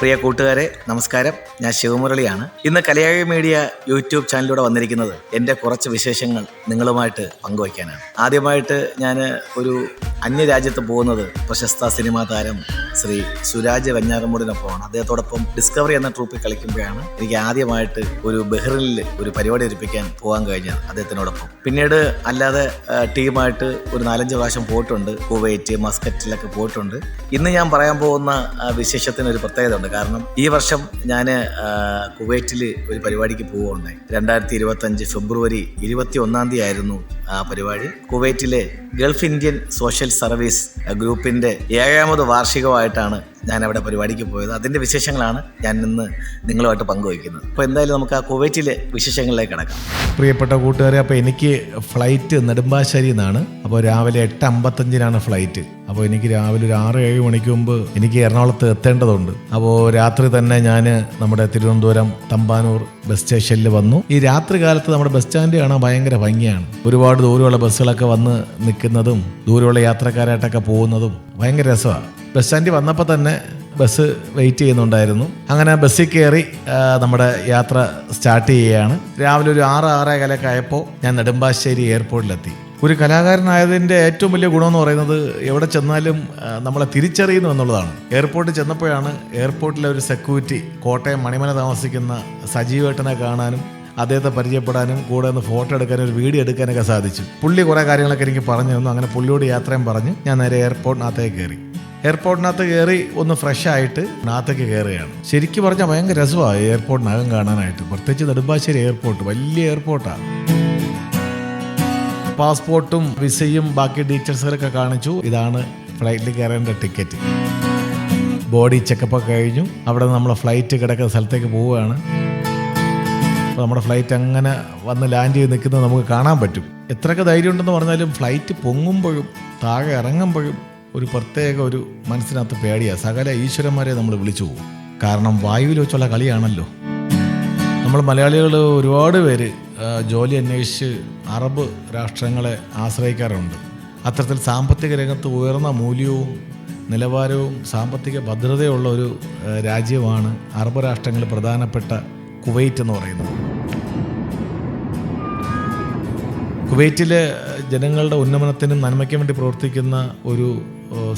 പ്രിയ കൂട്ടുകാരെ നമസ്കാരം. ഞാൻ ശിവമുരളിയാണ്. ഇന്ന് കലയാഴി മീഡിയ യൂട്യൂബ് ചാനലിലൂടെ വന്നിരിക്കുന്നത് എൻ്റെ കുറച്ച് വിശേഷങ്ങൾ നിങ്ങളുമായിട്ട് പങ്കുവയ്ക്കാനാണ്. ആദ്യമായിട്ട് ഞാൻ ഒരു അന്യരാജ്യത്ത് പോകുന്നത് പ്രശസ്ത സിനിമാ താരം ശ്രീ സുരാജ് വെഞ്ഞാറമൂടിനൊപ്പമാണ്. അദ്ദേഹത്തോടൊപ്പം ഡിസ്കവറി എന്ന ട്രൂപ്പിൽ കളിക്കുമ്പോഴാണ് എനിക്ക് ആദ്യമായിട്ട് ഒരു ബഹ്റിനിൽ ഒരു പരിപാടി ഏൽപ്പിക്കാൻ പോകാൻ കഴിഞ്ഞത് അദ്ദേഹത്തിനോടൊപ്പം. പിന്നീട് അല്ലാതെ ടീമായിട്ട് ഒരു 4-5 പ്രാവശ്യം പോയിട്ടുണ്ട്. കുവൈറ്റ്, മസ്കറ്റിലൊക്കെ പോയിട്ടുണ്ട്. ഇന്ന് ഞാൻ പറയാൻ പോകുന്ന വിശേഷത്തിന് ഒരു പ്രത്യേകത ഉണ്ട്. കാരണം ഈ വർഷം ഞാൻ കുവൈറ്റിൽ ഒരു പരിപാടിക്ക് പോവുകയുണ്ടായി. 2025 ഫെബ്രുവരി 21 ആയിരുന്നു ആ പരിപാടി. കുവൈറ്റിലെ ഗൾഫ് ഇന്ത്യൻ സോഷ്യൽ സർവീസ് ഗ്രൂപ്പിൻ്റെ 7ാമത് വാർഷികമായിട്ടാണ് ഞാൻ അവിടെ പരിപാടിക്ക് പോയത്. അതിൻ്റെ വിശേഷങ്ങളാണ് ഞാൻ ഇന്ന് നിങ്ങളുമായിട്ട് പങ്കുവയ്ക്കുന്നത്. അപ്പോൾ എന്തായാലും നമുക്ക് ആ കുവൈറ്റിലെ വിശേഷങ്ങളിലേക്ക് കിടക്കാം. പ്രിയപ്പെട്ട കൂട്ടുകാരെ, അപ്പോൾ എനിക്ക് ഫ്ലൈറ്റ് നെടുമ്പാശ്ശേരിയിൽ നിന്നാണ്. അപ്പോൾ രാവിലെ 8:55 ഫ്ലൈറ്റ്. അപ്പോൾ എനിക്ക് രാവിലെ ഒരു 6-7 മണിക്ക് മുമ്പ് എനിക്ക് എറണാകുളത്ത് എത്തേണ്ടതുണ്ട്. അപ്പോൾ രാത്രി തന്നെ ഞാൻ നമ്മുടെ തിരുവനന്തപുരം തമ്പാനൂർ ബസ് സ്റ്റേഷനിൽ വന്നു. ഈ രാത്രി കാലത്ത് നമ്മുടെ ബസ് സ്റ്റാൻഡ് കാണാൻ ഭയങ്കര ഭംഗിയാണ്. ഒരുപാട് ദൂരമുള്ള ബസ്സുകളൊക്കെ വന്ന് നിൽക്കുന്നതും ദൂരമുള്ള യാത്രക്കാരായിട്ടൊക്കെ പോകുന്നതും ഭയങ്കര രസമാണ്. ബസ് സ്റ്റാൻഡിൽ വന്നപ്പോൾ തന്നെ ബസ് വെയിറ്റ് ചെയ്യുന്നുണ്ടായിരുന്നു. അങ്ങനെ ബസ്സിൽ കയറി നമ്മുടെ യാത്ര സ്റ്റാർട്ട് ചെയ്യുകയാണ്. രാവിലെ ഒരു 6-6:15 ആയപ്പോൾ ഞാൻ നെടുമ്പാശ്ശേരി എയർപോർട്ടിലെത്തി. ഒരു കലാകാരനായതിൻ്റെ ഏറ്റവും വലിയ ഗുണമെന്ന് പറയുന്നത് എവിടെ ചെന്നാലും നമ്മളെ തിരിച്ചറിയുന്നു എന്നുള്ളതാണ്. എയർപോർട്ടിൽ ചെന്നപ്പോഴാണ് എയർപോർട്ടിലെ ഒരു സെക്യൂരിറ്റി, കോട്ടയം മണിമല താമസിക്കുന്ന സജീവേട്ടനെ കാണാനും അദ്ദേഹത്തെ പരിചയപ്പെടാനും കൂടെ ഒന്ന് ഫോട്ടോ എടുക്കാനും ഒരു വീഡിയോ എടുക്കാനൊക്കെ സാധിച്ചു. പുള്ളി കുറേ കാര്യങ്ങളൊക്കെ എനിക്ക് പറഞ്ഞു തന്നു. അങ്ങനെ പുള്ളിയോട് യാത്രയും പറഞ്ഞ് ഞാൻ നേരെ എയർപോർട്ടിനകത്തേക്ക് കയറി. എയർപോർട്ടിനകത്ത് കയറി ഒന്ന് ഫ്രഷ് ആയിട്ട് നാത്തേക്ക് കയറുകയാണ്. ശരിക്കും പറഞ്ഞാൽ ഭയങ്കര രസമാണ് എയർപോർട്ടിനകം കാണാനായിട്ട്. പ്രത്യേകിച്ച് നെടുമ്പാശ്ശേരി എയർപോർട്ട് വലിയ എയർപോർട്ടാണ്. പാസ്പോർട്ടും വിസയും ബാക്കി ഡീറ്റെയിൽസുകളൊക്കെ കാണിച്ചു. ഇതാണ് ഫ്ലൈറ്റിൽ കയറേണ്ട ടിക്കറ്റ്. ബോഡി ചെക്കപ്പൊക്കെ കഴിഞ്ഞു. അവിടെ നമ്മൾ ഫ്ലൈറ്റ് കിടക്കുന്ന സ്ഥലത്തേക്ക് പോവുകയാണ്. അപ്പോൾ നമ്മുടെ ഫ്ലൈറ്റ് അങ്ങനെ വന്ന് ലാൻഡ് ചെയ്ത് നിൽക്കുന്നത് നമുക്ക് കാണാൻ പറ്റും. എത്രയൊക്കെ ധൈര്യം ഉണ്ടെന്ന് പറഞ്ഞാലും ഫ്ലൈറ്റ് പൊങ്ങുമ്പോഴും താഴെ ഇറങ്ങുമ്പോഴും ഒരു പ്രത്യേക ഒരു മനസ്സിനകത്ത് പേടിയാണ്. സകല ഈശ്വരന്മാരെ നമ്മൾ വിളിച്ചു പോകും. കാരണം വായുവിൽ വെച്ചുള്ള കളിയാണല്ലോ. നമ്മൾ മലയാളികൾ ഒരുപാട് പേര് ജോലി അന്വേഷിച്ച് അറബ് രാഷ്ട്രങ്ങളെ ആശ്രയിക്കാറുണ്ട്. അത്തരത്തിൽ സാമ്പത്തിക രംഗത്ത് ഉയർന്ന മൂല്യവും നിലവാരവും സാമ്പത്തിക ഭദ്രതയുള്ള ഒരു രാജ്യമാണ് അറബ് രാഷ്ട്രങ്ങളിൽ പ്രധാനപ്പെട്ട കുവൈറ്റ് എന്ന് പറയുന്നത്. കുവൈറ്റിലെ ജനങ്ങളുടെ ഉന്നമനത്തിനും നന്മയ്ക്കും വേണ്ടി പ്രവർത്തിക്കുന്ന ഒരു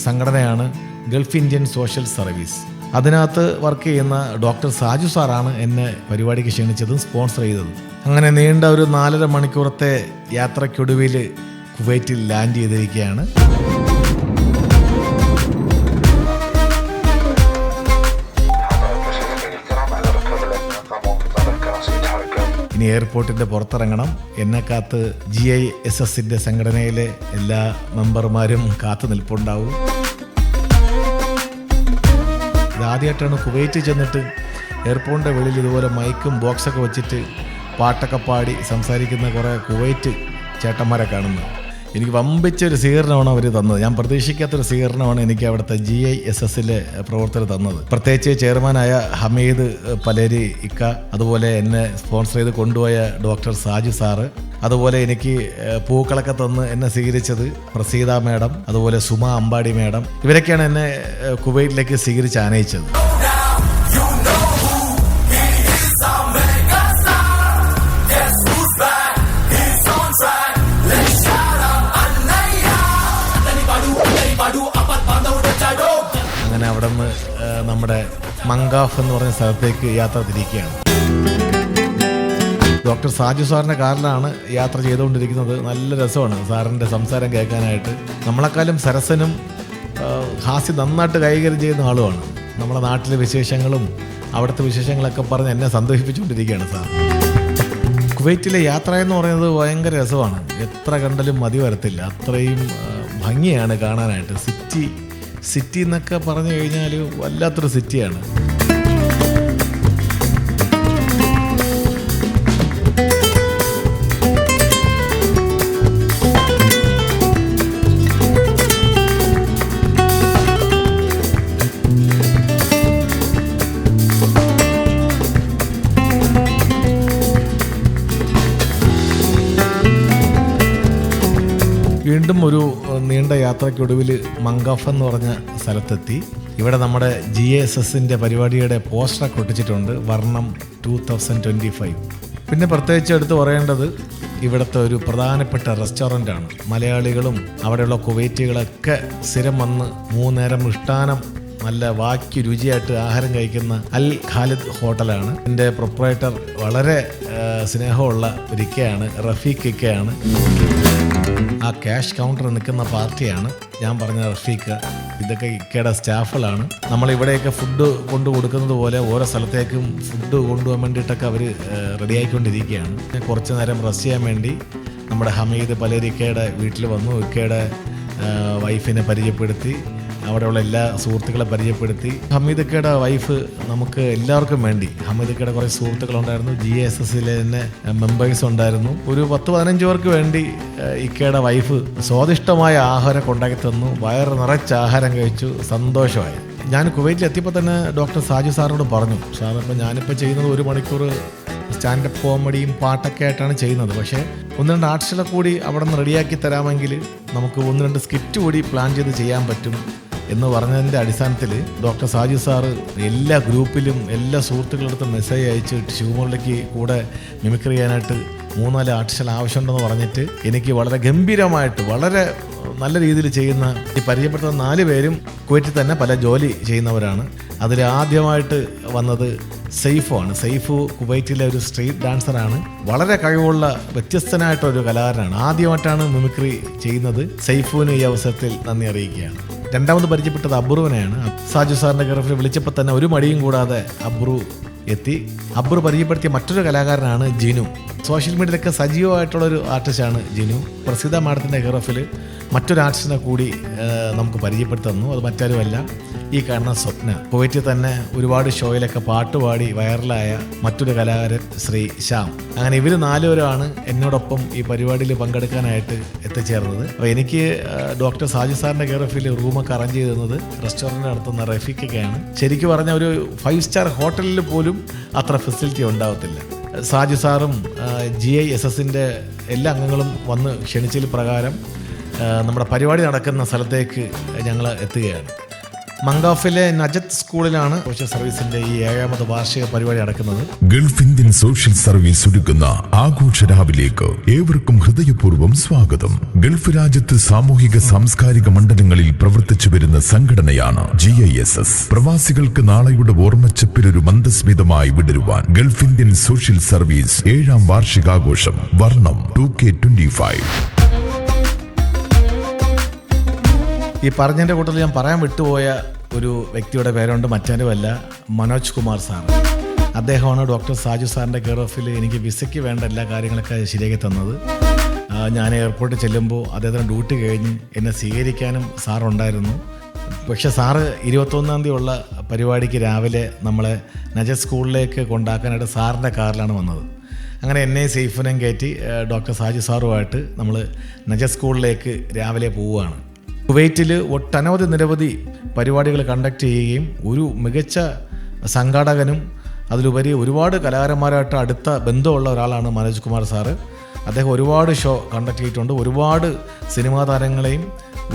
സംഘടനയാണ് ഗൾഫ് ഇന്ത്യൻ സോഷ്യൽ സർവീസ്. അതിനകത്ത് വർക്ക് ചെയ്യുന്ന ഡോക്ടർ സാജു സാറാണ് എന്നെ പരിപാടിക്ക് ക്ഷണിച്ചതും സ്പോൺസർ ചെയ്തതും. അങ്ങനെ നീണ്ട ഒരു 4.5 മണിക്കൂറത്തെ യാത്രയ്ക്കൊടുവിൽ കുവൈറ്റിൽ ലാൻഡ് ചെയ്തിരിക്കുകയാണ്. ഇനി എയർപോർട്ടിൻ്റെ പുറത്തിറങ്ങണം. എന്നെ കാത്ത് GISS സംഘടനയിലെ എല്ലാ മെമ്പർമാരും കാത്തു നിൽപ്പുണ്ടാവും. ഇതാദ്യമായിട്ടാണ് കുവൈറ്റ് ചെന്നിട്ട് എയർപോർട്ടിൻ്റെ വെളിയിൽ ഇതുപോലെ മൈക്കും ബോക്സൊക്കെ വെച്ചിട്ട് പാട്ടൊക്കെ പാടി സംസാരിക്കുന്ന കുറേ കുവൈറ്റ് ചേട്ടന്മാരെ കാണുന്നത്. എനിക്ക് വമ്പിച്ചൊരു സ്വീകരണമാണ് അവർ തന്നത്. ഞാൻ പ്രതീക്ഷിക്കാത്തൊരു സ്വീകരണമാണ് എനിക്ക് അവിടുത്തെ GISS പ്രവർത്തകർ തന്നത്. പ്രത്യേകിച്ച് ചെയർമാനായ ഹമീദ് പലേരി ഇക്ക, അതുപോലെ എന്നെ സ്പോൺസർ ചെയ്ത് കൊണ്ടുപോയ ഡോക്ടർ സാജു സാറ്, അതുപോലെ എനിക്ക് പൂക്കളൊക്കെ തന്ന് എന്നെ സ്വീകരിച്ചത് പ്രസീത മേഡം, അതുപോലെ സുമ അമ്പാടി മേഡം. ഇവരൊക്കെയാണ് എന്നെ കുവൈറ്റിലേക്ക് സ്വീകരിച്ച് ആനയിച്ചത്. അങ്ങനെ അവിടെ നിന്ന് നമ്മുടെ മങ്കാഫ് എന്ന് പറയുന്ന സ്ഥലത്തേക്ക് യാത്ര തിരിക്കുകയാണ്. ഡോക്ടർ സാജു സാറിൻ്റെ കാറിലാണ് യാത്ര ചെയ്തുകൊണ്ടിരിക്കുന്നത്. നല്ല രസമാണ് സാറിൻ്റെ സംസാരം കേൾക്കാനായിട്ട്. നമ്മളെക്കാളും സരസനും ഹാസ്യം നന്നായിട്ട് കൈകാര്യം ചെയ്യുന്ന ആളുമാണ്. നമ്മളെ നാട്ടിലെ വിശേഷങ്ങളും അവിടുത്തെ വിശേഷങ്ങളൊക്കെ പറഞ്ഞ് എന്നെ സന്തോഷിപ്പിച്ചുകൊണ്ടിരിക്കുകയാണ് സാർ. കുവൈറ്റിലെ യാത്ര എന്ന് പറയുന്നത് ഭയങ്കര രസമാണ്. എത്ര കണ്ടാലും മതി വരത്തില്ല. അത്രയും ഭംഗിയാണ് കാണാനായിട്ട്. സിറ്റി എന്നൊക്കെ പറഞ്ഞു കഴിഞ്ഞാൽ വല്ലാത്തൊരു സിറ്റിയാണ്. വീണ്ടും ഒരു നീണ്ട യാത്രയ്ക്കൊടുവിൽ മംഗഫ് എന്ന് പറഞ്ഞ സ്ഥലത്തെത്തി. ഇവിടെ നമ്മുടെ GSSന്റെ പരിപാടിയുടെ പോസ്റ്ററൊക്കെ ഒട്ടിച്ചിട്ടുണ്ട്, വർണ്ണം 2025. പിന്നെ പ്രത്യേകിച്ച് എടുത്ത് പറയേണ്ടത് ഇവിടുത്തെ ഒരു പ്രധാനപ്പെട്ട റെസ്റ്റോറൻ്റാണ്. മലയാളികളും അവിടെയുള്ള കുവൈറ്റികളൊക്കെ സ്ഥിരം വന്ന് 3 നേരം മൃഷ്ടാനം നല്ല വാക്കി രുചിയായിട്ട് ആഹാരം കഴിക്കുന്ന അൽ ഖാലിദ് ഹോട്ടലാണ്. എൻ്റെ പ്രൊപ്പറേറ്റർ വളരെ സ്നേഹമുള്ള ഒരു ഇക്കയാണ്, റഫീഖ് ഇക്കയാണ്. ആ ക്യാഷ് കൗണ്ടർ നിൽക്കുന്ന പാർട്ടിയാണ് ഞാൻ പറഞ്ഞ റഫീഖ്. ഇതൊക്കെ ഇക്കയുടെ സ്റ്റാഫുകളാണ്. നമ്മളിവിടെയൊക്കെ ഫുഡ് കൊണ്ടു കൊടുക്കുന്നത് പോലെ ഓരോ സ്ഥലത്തേക്കും ഫുഡ് കൊണ്ടുപോകാൻ വേണ്ടിയിട്ടൊക്കെ അവർ റെഡിയായിക്കൊണ്ടിരിക്കുകയാണ്. കുറച്ച് നേരം റെസ്റ്റ് ചെയ്യാൻ വേണ്ടി നമ്മുടെ ഹമീദ് പലേരിക്കയുടെ വീട്ടിൽ വന്നു. ഇക്കയുടെ വൈഫിനെ പരിചയപ്പെടുത്തി, അവിടെയുള്ള എല്ലാ സുഹൃത്തുക്കളെ പരിചയപ്പെടുത്തി. ഹമീദക്കയുടെ വൈഫ് നമുക്ക് എല്ലാവർക്കും വേണ്ടി, ഹമീദക്കയുടെ കുറേ സുഹൃത്തുക്കളുണ്ടായിരുന്നു, GSSലെ തന്നെ മെമ്പേഴ്സ് ഉണ്ടായിരുന്നു. ഒരു 10-15 പേർക്ക് വേണ്ടി ഇക്കയുടെ വൈഫ് സ്വാദിഷ്ടമായ ആഹാരം കൊണ്ടാക്കി തന്നു. വയറ് നിറച്ച് ആഹാരം കഴിച്ചു, സന്തോഷമായി. ഞാൻ കുവൈറ്റിൽ എത്തിയപ്പോൾ തന്നെ ഡോക്ടർ സാജു സാറിനോട് പറഞ്ഞു, സാർ ഇപ്പം ഞാനിപ്പോൾ ചെയ്യുന്നത് 1 മണിക്കൂർ സ്റ്റാൻഡപ്പ് കോമഡിയും പാട്ടൊക്കെ ആയിട്ടാണ് ചെയ്യുന്നത്. പക്ഷേ 1-2 ആർട്സുകളെ കൂടി അവിടെ നിന്ന് റെഡിയാക്കി തരാമെങ്കിൽ നമുക്ക് 1-2 സ്കിറ്റ് കൂടി പ്ലാൻ ചെയ്ത് ചെയ്യാൻ പറ്റും എന്ന് പറഞ്ഞതിൻ്റെ അടിസ്ഥാനത്തിൽ ഡോക്ടർ സാജു സാറ് എല്ലാ ഗ്രൂപ്പിലും എല്ലാ സുഹൃത്തുക്കളടുത്തും മെസ്സേജ് അയച്ച് ശിവമുരളിക്ക് കൂടെ മിമിക്രി ചെയ്യാനായിട്ട് 3-4 ആർട്ടിസ്റ്റുകൾ ആവശ്യമുണ്ടെന്ന് പറഞ്ഞിട്ട് എനിക്ക് വളരെ ഗംഭീരമായിട്ട് വളരെ നല്ല രീതിയിൽ ചെയ്യുന്ന ഈ പരിചയപ്പെടുത്തുന്ന 4 പേരും കുവൈറ്റിൽ തന്നെ പല ജോലി ചെയ്യുന്നവരാണ്. അതിൽ ആദ്യമായിട്ട് വന്നത് സെയ്ഫാണ്. സെയ്ഫ് കുവൈറ്റിലെ ഒരു സ്ട്രീറ്റ് ഡാൻസറാണ്. വളരെ കഴിവുള്ള വ്യത്യസ്തനായിട്ടൊരു കലാകാരനാണ്. ആദ്യമായിട്ടാണ് മിമിക്രി ചെയ്യുന്നത്. സെയ്ഫുവിന് ഈ അവസരത്തിൽ നന്ദി അറിയിക്കുകയാണ്. രണ്ടാമത് പരിചയപ്പെട്ടത് അബ്രുവിനെയാണ്. സാജു സാറിൻ്റെ ഗൾഫിൽ വിളിച്ചപ്പോൾ തന്നെ ഒരു മടിയും കൂടാതെ അബ്രു എത്തി. അബ്രു പരിചയപ്പെടുത്തിയ മറ്റൊരു കലാകാരനാണ് ജിനു. സോഷ്യൽ മീഡിയയിലൊക്കെ സജീവമായിട്ടുള്ളൊരു ആർട്ടിസ്റ്റാണ് ജിനു. പ്രസിദ്ധ മാഡത്തിൻ്റെ ഗൾഫിൽ മറ്റൊരു ആർട്ടിസ്റ്റിനെ കൂടി നമുക്ക് പരിചയപ്പെടുത്തി തന്നു. അത് മറ്റാരുമല്ല, ഈ കാണുന്ന സ്വപ്ന. കുവൈറ്റിൽ തന്നെ ഒരുപാട് ഷോയിലൊക്കെ പാട്ടുപാടി വൈറലായ മറ്റൊരു കലാകാരൻ ശ്രീ ശ്യാം. അങ്ങനെ ഇവർ 4 പേരാണ് എന്നോടൊപ്പം ഈ പരിപാടിയിൽ പങ്കെടുക്കാനായിട്ട് എത്തിച്ചേർന്നത്. അപ്പോൾ എനിക്ക് ഡോക്ടർ സാജു സാറിൻ്റെ ഗൾഫിൽ റൂമൊക്കെ അറേഞ്ച് ചെയ്ത് തന്നത് റെസ്റ്റോറൻറ്റ് നടത്തുന്ന റഫീഖൊക്കെയാണ്. ശരിക്കും പറഞ്ഞാൽ ഒരു 5 സ്റ്റാർ ഹോട്ടലിൽ പോലും അത്ര ഫെസിലിറ്റി ഉണ്ടാവത്തില്ല. സാജു സാറും GISSന്റെ എല്ലാ അംഗങ്ങളും വന്ന് ക്ഷണിച്ചതിൽ പ്രകാരം നമ്മുടെ പരിപാടി നടക്കുന്ന സ്ഥലത്തേക്ക് ഞങ്ങൾ എത്തുകയാണ്. മംഗാഫിലെ നജത്ത് സ്കൂളിലാണ് സോഷ്യൽ സർവീസിന്റെ ഈ 7ാമത് വാർഷിക പരിപാടി നടക്കുന്നത്. ഗൾഫ് ഇന്ത്യൻ സോഷ്യൽ സർവീസ് ഒരുക്കുന്ന ആഘോഷ രാവിലേക്ക് ഏവർക്കും ഹൃദയപൂർവ്വം സ്വാഗതം. ഗൾഫ് രാജ്യത്ത് സാമൂഹിക സാംസ്കാരിക മണ്ഡലങ്ങളിൽ പ്രവർത്തിച്ചു വരുന്ന സംഘടനയാണ് GISS. പ്രവാസികൾക്ക് നാളെയുടെ ഓർമ്മച്ചപ്പിലൊരു മന്ദസ്മിതമായി വിടരുവാൻ ഗൾഫ് ഇന്ത്യൻ സോഷ്യൽ സർവീസ് 7ാം വാർഷികാഘോഷം വർണ്ണം 2K25. ഈ പറഞ്ഞതിൻ്റെ കൂട്ടത്തിൽ ഞാൻ പറയാൻ വിട്ടുപോയ ഒരു വ്യക്തിയുടെ പേരുണ്ട്, മറ്റാരുമല്ല മനോജ് കുമാർ സാർ. അദ്ദേഹമാണ് ഡോക്ടർ സാജു സാറിൻ്റെ കെയർ ഓഫിൽ എനിക്ക് വിസയ്ക്ക് വേണ്ട എല്ലാ കാര്യങ്ങളൊക്കെ ശരിയാക്കി തന്നത്. ഞാൻ എയർപോർട്ടിൽ ചെല്ലുമ്പോൾ അദ്ദേഹത്തിന് ഡ്യൂട്ടി കഴിഞ്ഞ് എന്നെ സ്വീകരിക്കാനും സാറുണ്ടായിരുന്നു. പക്ഷെ സാറ് 21-ാം തീയതി ഉള്ള പരിപാടിക്ക് രാവിലെ നമ്മളെ നജത്ത് സ്കൂളിലേക്ക് കൊണ്ടാക്കാനായിട്ട് സാറിൻ്റെ കാറിലാണ് വന്നത്. അങ്ങനെ എന്നെ സെയ്ഫിനെയും കയറ്റി ഡോക്ടർ സാജു സാറുമായിട്ട് നമ്മൾ നജത്ത് സ്കൂളിലേക്ക് രാവിലെ പോവുകയാണ്. കുവൈറ്റിൽ ഒട്ടനവധി നിരവധി പരിപാടികൾ കണ്ടക്ട് ചെയ്യുകയും ഒരു മികച്ച സംഘാടകനും അതിലുപരി ഒരുപാട് കലാകാരന്മാരായിട്ട് അടുത്ത ബന്ധമുള്ള ഒരാളാണ് മനോജ് കുമാർ സാറ്. അദ്ദേഹം ഒരുപാട് ഷോ കണ്ടക്ട് ചെയ്തിട്ടുണ്ട്. ഒരുപാട് സിനിമാ താരങ്ങളെയും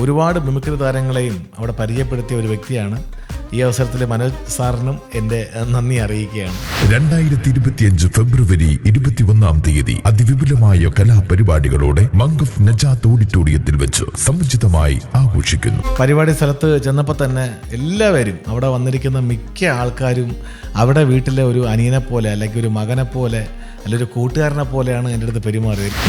ഒരുപാട് മിമിക്രി താരങ്ങളെയും അവിടെ പരിചയപ്പെടുത്തിയ ഒരു വ്യക്തിയാണ്. ഈ അവസരത്തിൽ മനോജ് സാറിനും എൻ്റെ നന്ദി അറിയിക്കുകയാണ്. 2025 ഫെബ്രുവരി 21-ാം തീയതി അതിവിപുലമായ കലാപരിപാടികളോടെ മംഗഫ് നജാത്ത് ഓഡിറ്റോറിയത്തിൽ വെച്ച് സമുചിതമായി ആഘോഷിക്കുന്നു. പരിപാടി സ്ഥലത്ത് ചെന്നപ്പോൾ തന്നെ എല്ലാവരും അവിടെ വന്നിരിക്കുന്ന മിക്ക ആൾക്കാരും അവിടെ വീട്ടിലെ ഒരു അനിയനെ പോലെ അല്ലെങ്കിൽ ഒരു മകനെ പോലെ അല്ലെങ്കിൽ ഒരു കൂട്ടുകാരനെ പോലെയാണ് എൻ്റെ അടുത്ത് പെരുമാറിയത്.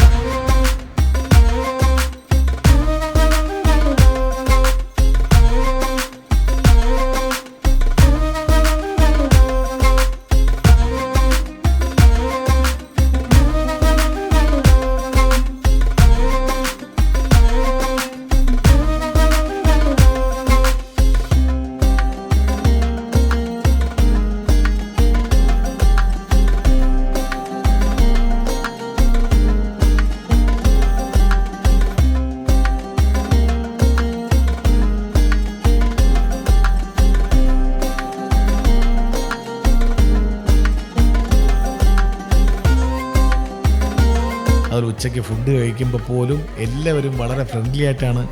ഉച്ചയ്ക്ക് ഫുഡ് കഴിക്കുമ്പോൾ പോലും എല്ലാവരും വളരെ ഫ്രണ്ട്ലി ആയിട്ടാണ്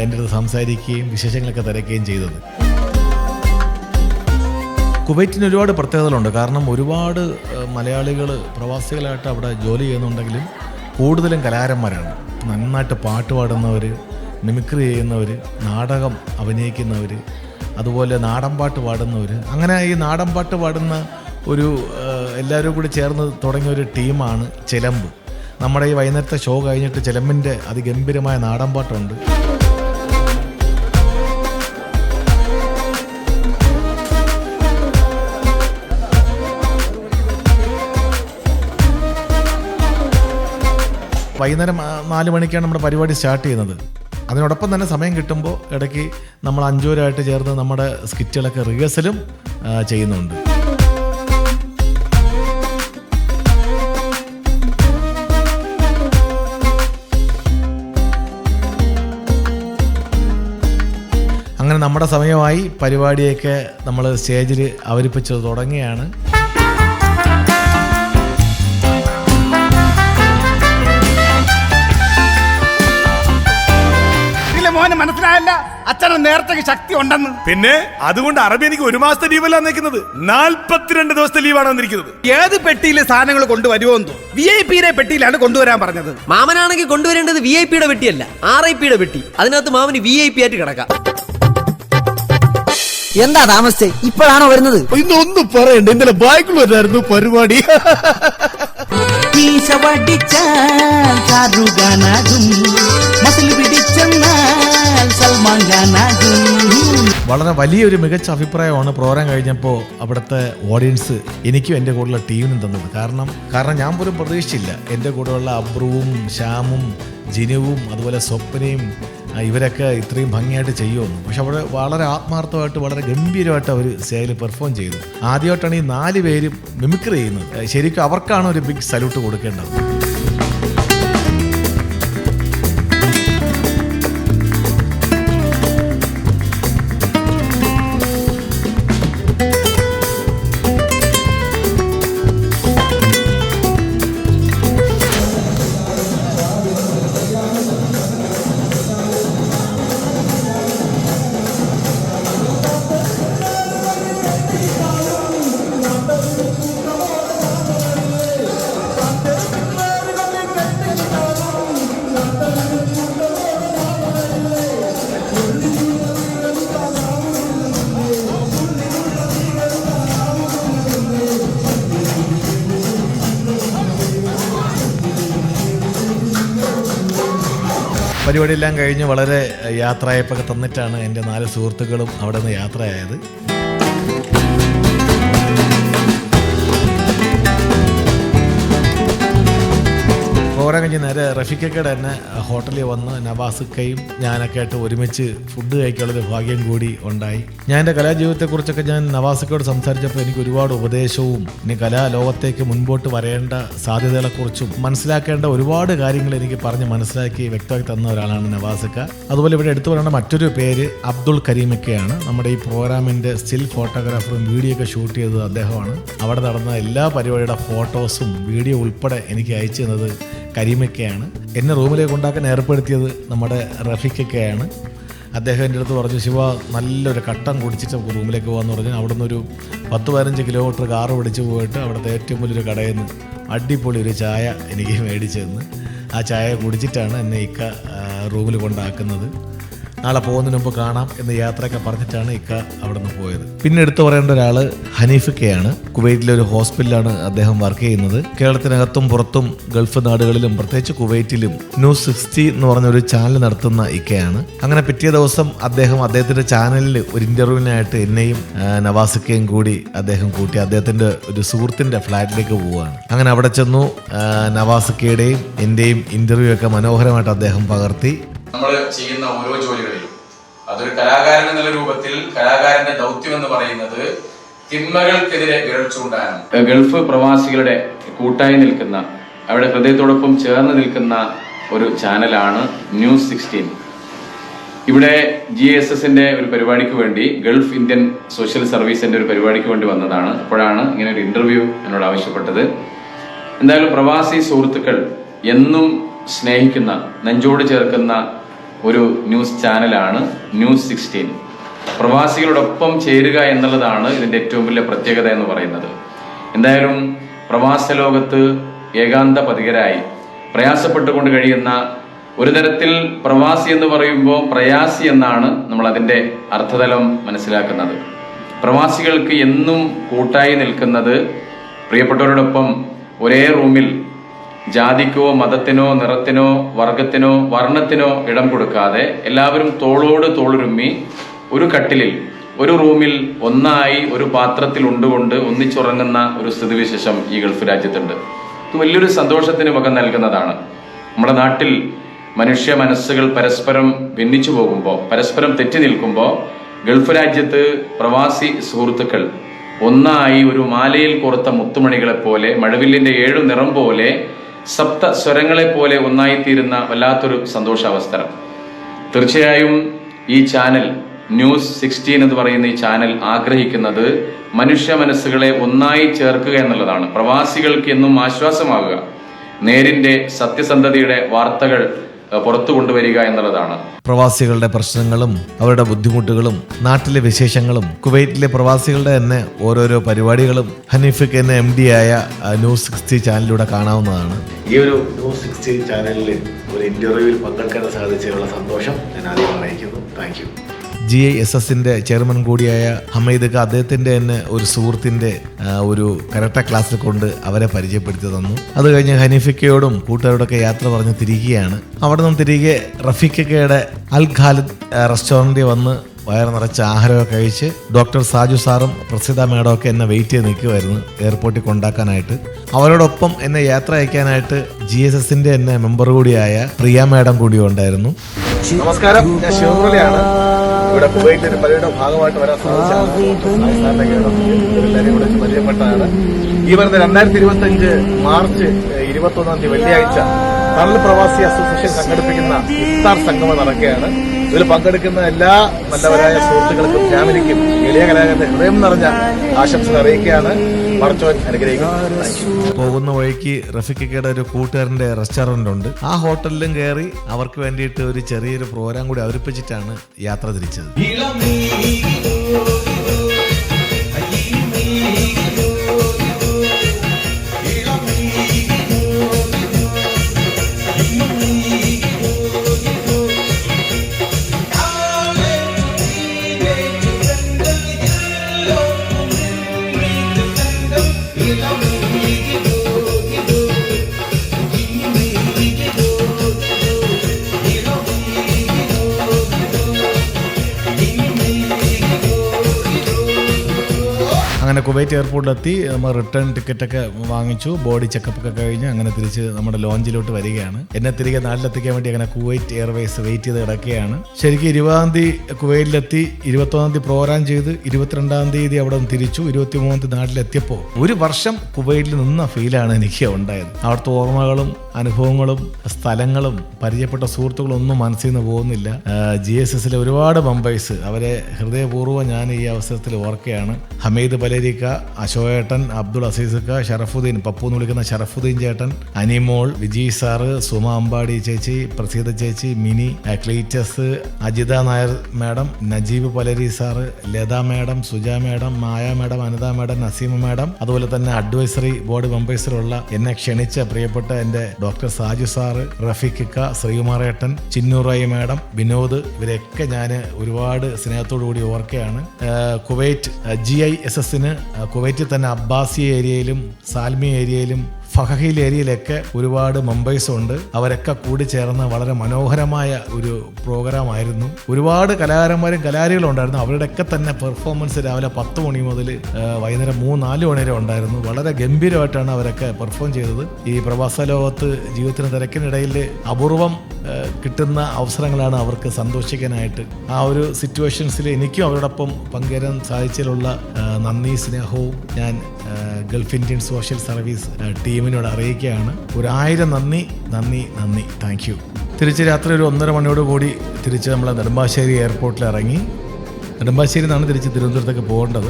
എൻ്റെ അടുത്ത് സംസാരിക്കുകയും വിശേഷങ്ങളൊക്കെ തിരക്കുകയും ചെയ്തത്. കുവൈറ്റിന് ഒരുപാട് പ്രത്യേകതകളുണ്ട്. കാരണം ഒരുപാട് മലയാളികൾ പ്രവാസികളായിട്ട് അവിടെ ജോലി ചെയ്യുന്നുണ്ടെങ്കിലും കൂടുതലും കലാകാരന്മാരാണ്. നന്നായിട്ട് പാട്ട് പാടുന്നവർ, മിമിക്രി ചെയ്യുന്നവർ, നാടകം അഭിനയിക്കുന്നവർ, അതുപോലെ നാടൻപാട്ട് പാടുന്നവർ. അങ്ങനെ ഈ നാടൻപാട്ട് പാടുന്ന ഒരു എല്ലാവരും കൂടി ചേർന്ന് തുടങ്ങിയ ഒരു ടീമാണ് ചിലമ്പ്. നമ്മുടെ ഈ വൈകുന്നേരത്തെ ഷോ കഴിഞ്ഞിട്ട് ചിലമ്പിൻ്റെ അതിഗംഭീരമായ നാടൻപാട്ടുണ്ട്. വൈകുന്നേരം 4 മണിക്കാണ് നമ്മുടെ പരിപാടി സ്റ്റാർട്ട് ചെയ്യുന്നത്. അതിനോടൊപ്പം തന്നെ സമയം കിട്ടുമ്പോൾ ഇടയ്ക്ക് നമ്മൾ 5 പേരായിട്ട് ചേർന്ന് നമ്മുടെ സ്കിറ്റുകളൊക്കെ റിഹേഴ്സലും ചെയ്യുന്നുണ്ട്. അങ്ങനെ നമ്മുടെ സമയമായി പരിപാടിയൊക്കെ നമ്മൾ സ്റ്റേജിൽ അവതരിപ്പിച്ച് തുടങ്ങിയാണ്. മനസ്സിലായല്ല, അച്ഛന് നേരത്തെ ശക്തി ഉണ്ടെന്ന്. പിന്നെ അതുകൊണ്ട് അറബി എനിക്ക് 1 മാസത്തെ ലീവല്ല വന്നിരിക്കുന്നത്, 42 ദിവസത്തെ ലീവാണ് വന്നിരിക്കുന്നത്. ഏത് പെട്ടിയിലെ സാധനങ്ങൾ കൊണ്ടുവരുമോന്നോ? VIP പെട്ടിയിലാണ് കൊണ്ടുവരാൻ പറഞ്ഞത്. മാമനാണെങ്കിൽ കൊണ്ടുവരേണ്ടത് VIP പെട്ടിയല്ല, RIP പെട്ടി. അതിനകത്ത് മാമന് VIP ആയിട്ട് കിടക്കാം. എന്താ താമസിച്ചേ? ഇപ്പോഴാണോ വരുന്നത്? ഇന്നൊന്നും പറയണ്ട, ഇന്നലെ ബാംഗ്ലൂർ വരായിരുന്നു പരിപാടി. വളരെ വലിയൊരു മികച്ച അഭിപ്രായമാണ് പ്രോഗ്രാം കഴിഞ്ഞപ്പോൾ അവിടുത്തെ ഓഡിയൻസ് എനിക്കും എൻ്റെ കൂടെയുള്ള ടീമിനും തന്നത്. കാരണം ഞാൻ പോലും പ്രതീക്ഷിച്ചില്ല എൻ്റെ കൂടെയുള്ള അബ്രുവും ശ്യാമും ജിനുവും അതുപോലെ സ്വപ്നയും ഇവരൊക്കെ ഇത്രയും ഭംഗിയായിട്ട് ചെയ്യുമെന്ന്. പക്ഷെ അവിടെ വളരെ ആത്മാർത്ഥമായിട്ട് വളരെ ഗംഭീരമായിട്ട് അവർ സ്റ്റേജിൽ പെർഫോം ചെയ്തു. ആദ്യമായിട്ടാണ് ഈ 4 പേരും മിമിക്രി ചെയ്യുന്നത്. ശരിക്കും അവർക്കാണ് ഒരു ബിഗ് സല്യൂട്ട് കൊടുക്കേണ്ടത്. പരിപാടിയെല്ലാം കഴിഞ്ഞ് വളരെ യാത്രയപ്പൊക്കെ തന്നിട്ടാണ് എൻ്റെ 4 സുഹൃത്തുക്കളും അവിടെ നിന്ന് യാത്രയായത്. പ്രോഗ്രാം കഴിഞ്ഞ് നേരെ റഫീഖക്കയുടെ തന്നെ ഹോട്ടലിൽ വന്ന് നവാസുക്കയും ഞാനൊക്കെ ആയിട്ട് ഒരുമിച്ച് ഫുഡ് കഴിക്കാനുള്ളൊരു ഭാഗ്യം കൂടി ഉണ്ടായി. ഞാൻ എൻ്റെ കലാജീവിതത്തെക്കുറിച്ചൊക്കെ ഞാൻ നവാസുക്കയോട് സംസാരിച്ചപ്പോൾ എനിക്ക് ഒരുപാട് ഉപദേശവും ഇനി കലാലോകത്തേക്ക് മുൻപോട്ട് വരേണ്ട സാധ്യതകളെക്കുറിച്ചും മനസ്സിലാക്കേണ്ട ഒരുപാട് കാര്യങ്ങൾ എനിക്ക് പറഞ്ഞ് മനസ്സിലാക്കി വ്യക്തമാക്കി തന്ന ഒരാളാണ് നവാസുക്ക. അതുപോലെ ഇവിടെ എടുത്തു പറയേണ്ട മറ്റൊരു പേര് അബ്ദുൾ കരീമക്കയാണ്. നമ്മുടെ ഈ പ്രോഗ്രാമിൻ്റെ സ്റ്റിൽ ഫോട്ടോഗ്രാഫറും വീഡിയോ ഒക്കെ ഷൂട്ട് ചെയ്തത് അദ്ദേഹമാണ്. അവിടെ നടന്ന എല്ലാ പരിപാടിയുടെ ഫോട്ടോസും വീഡിയോ ഉൾപ്പെടെ എനിക്ക് അയച്ചു തന്നത് കരീമക്കയാണ്. എന്നെ റൂമിലേക്ക് കൊണ്ടാക്കാൻ ഏർപ്പെടുത്തിയത് നമ്മുടെ റഫീഖക്കയാണ്. അദ്ദേഹം എൻ്റെ അടുത്ത് പറഞ്ഞു, ശിവ നല്ലൊരു കട്ടൻ കുടിച്ചിട്ട് നമുക്ക് റൂമിലേക്ക് പോകാമെന്ന് പറഞ്ഞു. അവിടെ നിന്നൊരു 10-15 കിലോമീറ്റർ കാറ് പിടിച്ച് പോയിട്ട് അവിടുത്തെ ഏറ്റവും വലിയൊരു കടയിൽ നിന്ന് അടിപൊളി ഒരു ചായ എനിക്ക് മേടിച്ചു തന്ന് ആ ചായ കുടിച്ചിട്ടാണ് എന്നെ ഇക്ക റൂമിൽ കൊണ്ടാക്കുന്നത്. നാളെ പോകുന്നതിന് മുമ്പ് കാണാം എന്ന യാത്രയൊക്കെ പറഞ്ഞിട്ടാണ് ഇക്ക അവിടെ നിന്ന് പോയത്. പിന്നെ എടുത്തു പറയേണ്ട ഒരാൾ ഹനീഫക്കയാണ്. കുവൈറ്റിലെ ഒരു ഹോസ്പിറ്റലിലാണ് അദ്ദേഹം വർക്ക് ചെയ്യുന്നത്. കേരളത്തിനകത്തും പുറത്തും ഗൾഫ് നാടുകളിലും പ്രത്യേകിച്ച് കുവൈറ്റിലും ന്യൂസ് 60 എന്ന് പറഞ്ഞൊരു ചാനൽ നടത്തുന്ന ഇക്കയാണ്. അങ്ങനെ പിറ്റേ ദിവസം അദ്ദേഹത്തിന്റെ ചാനലിൽ ഒരു ഇന്റർവ്യൂവിനായിട്ട് എന്നെയും നവാസുക്കയും കൂടി അദ്ദേഹം കൂട്ടി അദ്ദേഹത്തിന്റെ ഒരു സുഹൃത്തിന്റെ ഫ്ലാറ്റിലേക്ക് പോവുകയാണ്. അങ്ങനെ അവിടെ ചെന്നു നവാസുക്കയുടെയും എന്റെയും ഇന്റർവ്യൂ ഒക്കെ മനോഹരമായിട്ട് അദ്ദേഹം പകർത്തി. നമ്മൾ ചെയ്യുന്ന ഓരോ ജോലികളിലും അതൊരു കലാകാരൻ എന്നുള്ള രൂപത്തിൽ കലാകാരന്റെ ദൗത്യം എന്ന് പറയുന്നത് തിന്മകൾക്കെതിരെ വിരൽ ചൂണ്ടാനും ഗൾഫ് പ്രവാസികളുടെ കൂട്ടായി നിൽക്കുന്ന അവരുടെ ഹൃദയത്തോടൊപ്പം ചേർന്ന് നിൽക്കുന്ന ഒരു ചാനലാണ് ന്യൂസ് 16. ഇവിടെ GSSന്റെ ഒരു പരിപാടിക്ക് വേണ്ടി ഗൾഫ് ഇന്ത്യൻ സോഷ്യൽ സർവീസിന്റെ ഒരു പരിപാടിക്ക് വേണ്ടി വന്നതാണ്. അപ്പോഴാണ് ഇങ്ങനെ ഒരു ഇന്റർവ്യൂ എന്നോട് ആവശ്യപ്പെട്ടത്. എന്തായാലും പ്രവാസി സുഹൃത്തുക്കൾ എന്നും സ്നേഹിക്കുന്ന, നെഞ്ചോട് ചേർക്കുന്ന ഒരു ന്യൂസ് ചാനലാണ് ന്യൂസ് 16. പ്രവാസികളോടൊപ്പം ചേരുക എന്നുള്ളതാണ് ഇതിൻ്റെ ഏറ്റവും വലിയ പ്രത്യേകത എന്ന് പറയുന്നത്. എന്തായാലും പ്രവാസ ലോകത്ത് ഏകാന്ത പതികരായി പ്രയാസപ്പെട്ടുകൊണ്ട് കഴിയുന്ന, ഒരു തരത്തിൽ പ്രവാസി എന്ന് പറയുമ്പോൾ പ്രയാസി എന്നാണ് നമ്മൾ അതിൻ്റെ അർത്ഥതലം മനസ്സിലാക്കുന്നത്. പ്രവാസികൾക്ക് എന്നും കൂട്ടായി നിൽക്കുന്നത് പ്രിയപ്പെട്ടവരോടൊപ്പം ഒരേ റൂമിൽ ജാതിക്കോ മതത്തിനോ നിറത്തിനോ വർഗത്തിനോ വർണ്ണത്തിനോ ഇടം കൊടുക്കാതെ എല്ലാവരും തോളോട് തോളുരുമ്മി ഒരു കട്ടിലിൽ ഒരു റൂമിൽ ഒന്നായി ഒരു പാത്രത്തിൽ ഉണ്ടുകൊണ്ട് ഒന്നിച്ചുറങ്ങുന്ന ഒരു സ്ഥിതിവിശേഷം ഈ ഗൾഫ് രാജ്യത്തുണ്ട്. ഇത് വലിയൊരു സന്തോഷത്തിന് വക നൽകുന്നതാണ്. നമ്മുടെ നാട്ടിൽ മനുഷ്യ മനസ്സുകൾ പരസ്പരം ഭിന്നിച്ചു പോകുമ്പോൾ, പരസ്പരം തെറ്റി നിൽക്കുമ്പോൾ, ഗൾഫ് രാജ്യത്ത് പ്രവാസി സുഹൃത്തുക്കൾ ഒന്നായി ഒരു മാലയിൽ കോർത്ത മുത്തുമണികളെ പോലെ, മഴവില്ലിന്റെ 7 നിറം പോലെ, സപ്ത സ്വരങ്ങളെ പോലെ ഒന്നായിത്തീരുന്ന വല്ലാത്തൊരു സന്തോഷാവസരം. തീർച്ചയായും ഈ ചാനൽ ന്യൂസ് 16 എന്ന് പറയുന്ന ഈ ചാനൽ ആഗ്രഹിക്കുന്നത് മനുഷ്യ മനസ്സുകളെ ഒന്നായി ചേർക്കുക എന്നുള്ളതാണ്. പ്രവാസികൾക്ക് എന്നും ആശ്വാസമാകുക, നേരിന്റെ സത്യസന്ധതയുടെ വാർത്തകൾ പുറത്തു കൊണ്ടുവരിക എന്നുള്ളതാണ്. പ്രവാസികളുടെ പ്രശ്നങ്ങളും അവരുടെ ബുദ്ധിമുട്ടുകളും നാട്ടിലെ വിശേഷങ്ങളും കുവൈറ്റിലെ പ്രവാസികളുടെ തന്നെ ഓരോരോ പരിപാടികളും ഹനീഫിക്ക് തന്നെ MD ആയ ന്യൂസ് 60 ചാനലിലൂടെ കാണാവുന്നതാണ്. ഈ ഒരു ന്യൂസ് 60 ചാനലിൽ ഒരു ഇന്റർവ്യൂവിൽ പങ്കെടുക്കാൻ സാധിച്ചതിനുള്ള സന്തോഷം ഞാൻ ആദ്യം അറിയിക്കുന്നു. Thank you. GISSന്റെ ചെയർമാൻ കൂടിയായ ഹമീദ് അദ്ദേഹത്തിൻ്റെ തന്നെ ഒരു സുഹൃത്തിൻ്റെ ഒരു കരാട്ട ക്ലാസ്സിൽ കൊണ്ട് അവരെ പരിചയപ്പെടുത്തി തന്നു. അത് കഴിഞ്ഞ് ഹനീഫിക്കയോടും കൂട്ടുകാരോടൊക്കെ യാത്ര പറഞ്ഞ് തിരികുകയാണ്. അവിടെ നിന്ന് തിരികെ റഫീഖയുടെ അൽ ഖാലിദ് റെസ്റ്റോറൻറ്റിൽ വന്ന് വയറ് നിറച്ച് ആഹാരമൊക്കെ കഴിച്ച് ഡോക്ടർ സാജു സാറും പ്രസിദ്ധ മേഡം ഒക്കെ എന്നെ വെയിറ്റ് ചെയ്ത് നിൽക്കുമായിരുന്നു എയർപോർട്ടിൽ കൊണ്ടാക്കാനായിട്ട്. അവരോടൊപ്പം എന്നെ യാത്ര അയക്കാനായിട്ട് GSSന്റെ തന്നെ മെമ്പർ കൂടിയായ പ്രിയ മേഡം കൂടി ഉണ്ടായിരുന്നു. നമസ്കാരം, ഞാൻ ശിവമുരളിയാണ്. ഇവിടെ കുവൈറ്റിൽ ഒരു പരിപാടിയുടെ ഭാഗമായിട്ട് വരാൻ സാധിച്ചാണ് പരിചയപ്പെട്ടതാണ്. ഈ വരുന്ന 2025 മാർച്ച് 21 വെള്ളിയാഴ്ച തണൽ പ്രവാസി അസോസിയേഷൻ സംഘടിപ്പിക്കുന്ന ഇഫ്താർ സംഗമം നടക്കുകയാണ്. ഇതിൽ പങ്കെടുക്കുന്ന എല്ലാ നല്ലവരായ സുഹൃത്തുക്കൾക്കും ഫാമിലിക്കും എളിയ കലാകാരന്റെ ഹൃദയം നിറഞ്ഞ ആശംസകൾ അറിയിക്കുകയാണ്. മറച്ചോൻ അനുഗ്രഹിക്കുന്നു. പോകുന്ന വഴിക്ക് റഫീഖയുടെ ഒരു കൂട്ടുകാരന്റെ റെസ്റ്റോറന്റ് ഉണ്ട്. ആ ഹോട്ടലിലും കയറി അവർക്ക് വേണ്ടിയിട്ട് ഒരു ചെറിയൊരു പ്രോഗ്രാം കൂടി അവതരിപ്പിച്ചിട്ടാണ് യാത്ര തിരിച്ചത്. അങ്ങനെ കുവൈറ്റ് എയർപോർട്ടിലെത്തി നമ്മൾ റിട്ടേൺ ടിക്കറ്റൊക്കെ വാങ്ങിച്ചു. ബോഡി ചെക്കപ്പ് ഒക്കെ കഴിഞ്ഞ് അങ്ങനെ തിരിച്ച് നമ്മുടെ ലോഞ്ചിലോട്ട് വരികയാണ്. എന്നെ തിരികെ നാട്ടിലെത്തിക്കാൻ വേണ്ടി അങ്ങനെ കുവൈറ്റ് എയർവേസ് വെയിറ്റ് ചെയ്ത് കിടക്കുകയാണ്. ശരിക്കും 20-ാം തീയതി കുവൈറ്റിലെത്തി, 21-ാം തീയതി പ്രോഗ്രാം ചെയ്ത് 22-ാം തീയതി അവിടെ നിന്ന് തിരിച്ചു. 23-ാം തീയതി നാട്ടിലെത്തിയപ്പോൾ ഒരു വർഷം കുവൈറ്റിൽ നിന്ന ഫീലാണ് എനിക്ക് ഉണ്ടായത്. അവിടുത്തെ ഓർമ്മകളും അനുഭവങ്ങളും സ്ഥലങ്ങളും പരിചയപ്പെട്ട സുഹൃത്തുക്കളും ഒന്നും മനസ്സിൽ നിന്ന് പോകുന്നില്ല. GSSലെ ഒരുപാട് മെമ്പേഴ്സ്, അവരെ ഹൃദയപൂർവ്വം ഞാൻ ഈ അവസരത്തിൽ ഓർക്കുകയാണ്. ഹമീദ് പലേരിക്ക, അശോകേട്ടൻ, അബ്ദുൾ അസീസക്ക, ഷറഫുദ്ദീൻ, പപ്പു എന്ന് വിളിക്കുന്ന ഷറഫുദ്ദീൻ ചേട്ടൻ, അനിമോൾ, വിജയ് സാറ്, സുമ അമ്പാടി ചേച്ചി, പ്രസീത ചേച്ചി, Mini, Cletus, Ajitha Nair madam, Najeeb Paleri sir, Latha madam, Suja madam, Maya madam, Anitha madam, Naseema madam, അതുപോലെ തന്നെ അഡ്വൈസറി ബോർഡ് മെമ്പേഴ്സിലുള്ള എന്നെ ക്ഷണിച്ച പ്രിയപ്പെട്ട എൻ്റെ ഡോക്ടർ സാജു സാറ്, റഫീഖിക്ക, ശ്രീകുമാറേട്ടൻ, ചിന്നൂറായി മാഡം, വിനോദ്, ഇവരെയൊക്കെ ഞാൻ ഒരുപാട് സ്നേഹത്തോടു കൂടി ഓർക്കുകയാണ്. കുവൈറ്റ് GISSന് കുവൈറ്റിൽ തന്നെ അബ്ബാസി ഏരിയയിലും സാൽമി ഏരിയയിലും ഫഹീൽ ഏരിയയിലൊക്കെ ഒരുപാട് മെമ്പേഴ്സ് ഉണ്ട്. അവരൊക്കെ കൂടി ചേർന്ന് വളരെ മനോഹരമായ ഒരു പ്രോഗ്രാം ആയിരുന്നു. ഒരുപാട് കലാകാരന്മാരും കലാകാരികളും ഉണ്ടായിരുന്നു. അവരുടെയൊക്കെ തന്നെ പെർഫോമൻസ് രാവിലെ 10 മണി മുതൽ വൈകുന്നേരം 3-4 മണി വരെ ഉണ്ടായിരുന്നു. വളരെ ഗംഭീരമായിട്ടാണ് അവരൊക്കെ പെർഫോം ചെയ്തത്. ഈ പ്രവാസ ലോകത്ത് ജീവിതത്തിന് തിരക്കിനിടയിൽ അപൂർവം കിട്ടുന്ന അവസരങ്ങളാണ് അവർക്ക് സന്തോഷിക്കാനായിട്ട്. ആ ഒരു സിറ്റുവേഷൻസിൽ എനിക്കും അവരോടൊപ്പം പങ്കേരാൻ സാധിച്ചതിലുള്ള നന്ദി സ്നേഹവും ഞാൻ ഗൾഫ് ഇന്ത്യൻ സോഷ്യൽ സർവീസ് ടീമിനോട് അറിയിക്കുകയാണ്. 1000 നന്ദി. Thank you. തിരിച്ച് രാത്രി ഒരു 1:30 മണിയോട് കൂടി തിരിച്ച് നമ്മൾ നെടുമ്പാശ്ശേരി എയർപോർട്ടിൽ ഇറങ്ങി. നെടുമ്പാശ്ശേരി നിന്നാണ് തിരിച്ച് തിരുവനന്തപുരത്തേക്ക് പോകേണ്ടത്.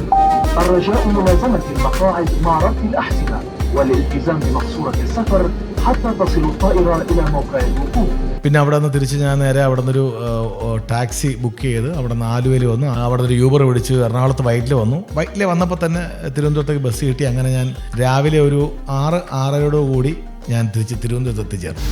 الرجاء ملازمة المقاعد مع ربط الأحزمة والالتزام بمقصورة السفر പിന്നെ അവിടെ നിന്ന് തിരിച്ച് ഞാൻ നേരെ അവിടെ നിന്നൊരു ടാക്സി ബുക്ക് ചെയ്ത് അവിടെ നിന്ന് ആലുവയിൽ വന്നു. അവിടെ നിന്ന് ഒരു യൂബർ പിടിച്ച് എറണാകുളത്ത് വൈറ്റിൽ വന്നു. വൈറ്റിൽ വന്നപ്പോൾ തന്നെ തിരുവനന്തപുരത്തേക്ക് ബസ് കിട്ടി. അങ്ങനെ ഞാൻ രാവിലെ ഒരു 6-6:30 കൂടി ഞാൻ തിരിച്ച് തിരുവനന്തപുരത്ത് എത്തിച്ചേർന്നു.